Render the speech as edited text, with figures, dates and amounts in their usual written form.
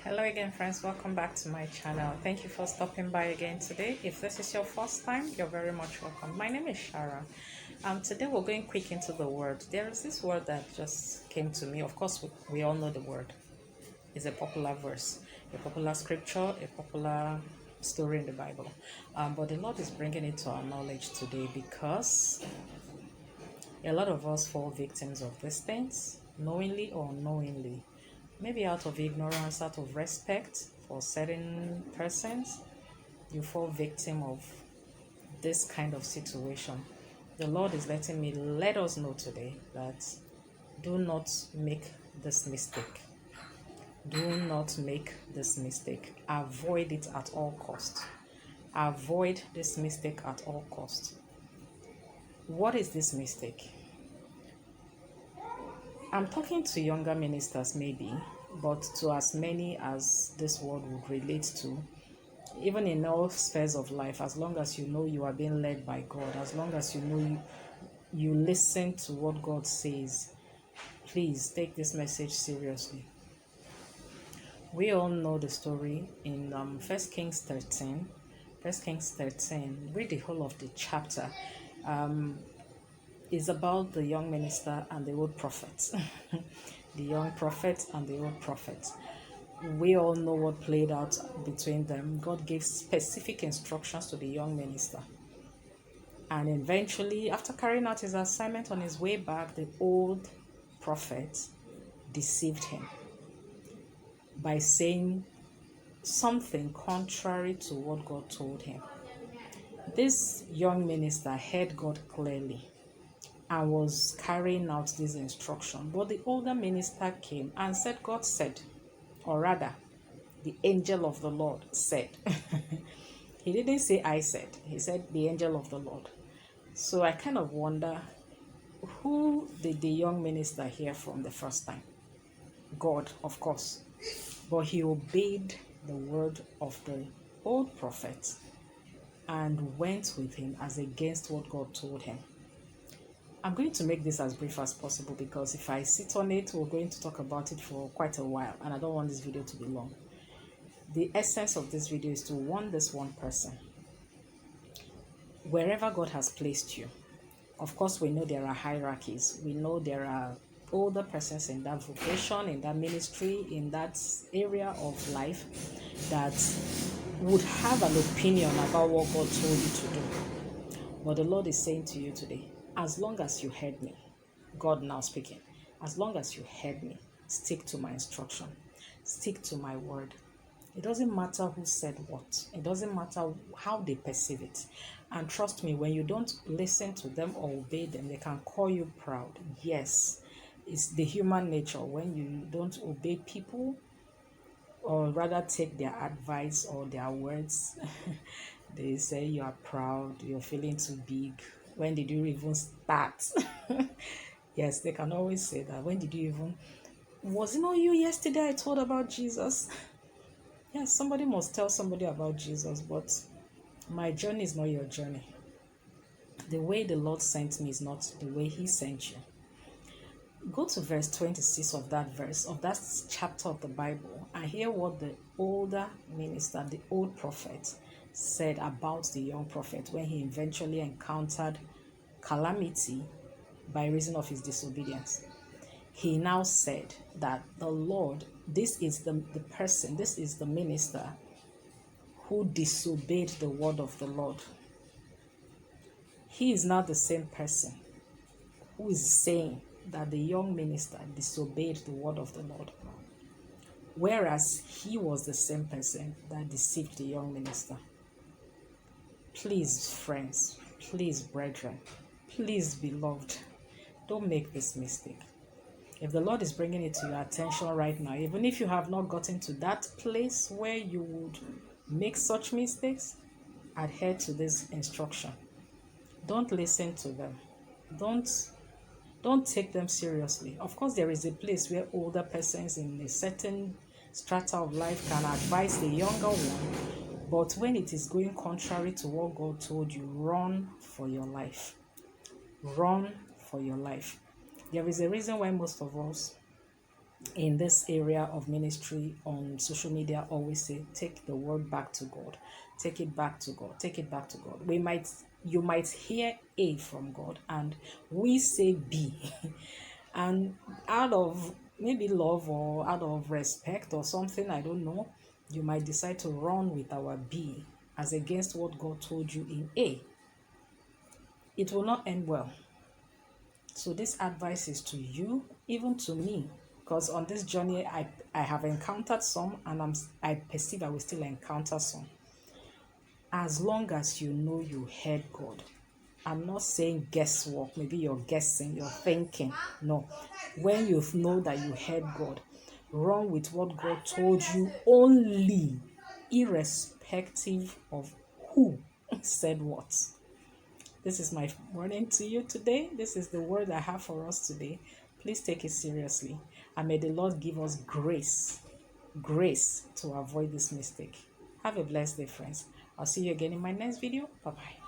Hello again, friends. Welcome back to my channel. Thank you for stopping by again today. If this is your first time, you're very much welcome. My name is Sharon. Today we're going quick into the word. There is this word that just came to me. Of course, we all know the word. It's a popular verse, a popular scripture, a popular story in the Bible. But the Lord is bringing it to our knowledge today because a lot of us fall victims of these things, knowingly or unknowingly. Maybe out of ignorance, out of respect for certain persons, you fall victim of this kind of situation. The Lord is let us know today that do not make this mistake. Do not make this mistake. Avoid it at all costs. Avoid this mistake at all costs. What is this mistake? I'm talking to younger ministers maybe, but to as many as this word would relate to, even in all spheres of life, as long as you know you are being led by God, as long as you know you listen to what God says, please take this message seriously. We all know the story in 1 Kings 13. 1 Kings 13, read the whole of the chapter. Is about the young minister and the old prophet. The young prophet and the old prophet. We all know what played out between them. God gave specific instructions to the young minister. And eventually, after carrying out his assignment on his way back, the old prophet deceived him by saying something contrary to what God told him. This young minister heard God clearly and was carrying out this instruction. But the older minister came and said, God said, or rather, the angel of the Lord said. He didn't say I said, he said the angel of the Lord. So I kind of wonder, who did the young minister hear from the first time? God, of course. But he obeyed the word of the old prophet and went with him as against what God told him. I'm going to make this as brief as possible because if I sit on it, we're going to talk about it for quite a while and I don't want this video to be long. The essence of this video is to warn this one person. Wherever God has placed you, of course we know there are hierarchies. We know there are older persons in that vocation, in that ministry, in that area of life that would have an opinion about what God told you to do. But the Lord is saying to you today, as long as you heard me, God now speaking, as long as you heard me, stick to my instruction, stick to my word. It doesn't matter who said what. It doesn't matter how they perceive it. And trust me, when you don't listen to them or obey them, they can call you proud. Yes, it's the human nature. When you don't obey people, or rather take their advice or their words, they say you are proud, you're feeling too big. When did you even start? Yes, they can always say that. When did you even... Was it not you yesterday I told about Jesus? Yes, somebody must tell somebody about Jesus, but my journey is not your journey. The way the Lord sent me is not the way he sent you. Go to verse 26 of that chapter of the Bible and hear what the older minister, the old prophet, said about the young prophet when he eventually encountered calamity by reason of his disobedience. He now said that the Lord, this is the person, this is the minister who disobeyed the word of the Lord. He is now the same person who is saying that the young minister disobeyed the word of the Lord, whereas he was the same person that deceived the young minister. Please, friends, please, brethren, please, beloved, don't make this mistake. If the Lord is bringing it to your attention right now, even if you have not gotten to that place where you would make such mistakes, adhere to this instruction. Don't listen to them. Don't take them seriously. Of course, there is a place where older persons in a certain strata of life can advise the younger one. But when it is going contrary to what God told you, run for your life. Run for your life. There is a reason why most of us in this area of ministry on social media always say, take the word back to God. Take it back to God. Take it back to God. You might hear A from God and we say B. And out of maybe love or out of respect or something, I don't know, you might decide to run with our B as against what God told you in A. It will not end well. So this advice is to you, even to me, because on this journey I have encountered some, and I perceive I will still encounter some. As long as you know you heard God. I'm not saying guesswork, maybe you're guessing, you're thinking. No. When you know that you heard God, run with what God told you only, irrespective of who said what. This is my warning to you today. This is the word I have for us today. Please take it seriously. And may the Lord give us grace to avoid this mistake. Have a blessed day, friends. I'll see you again in my next video. Bye-bye.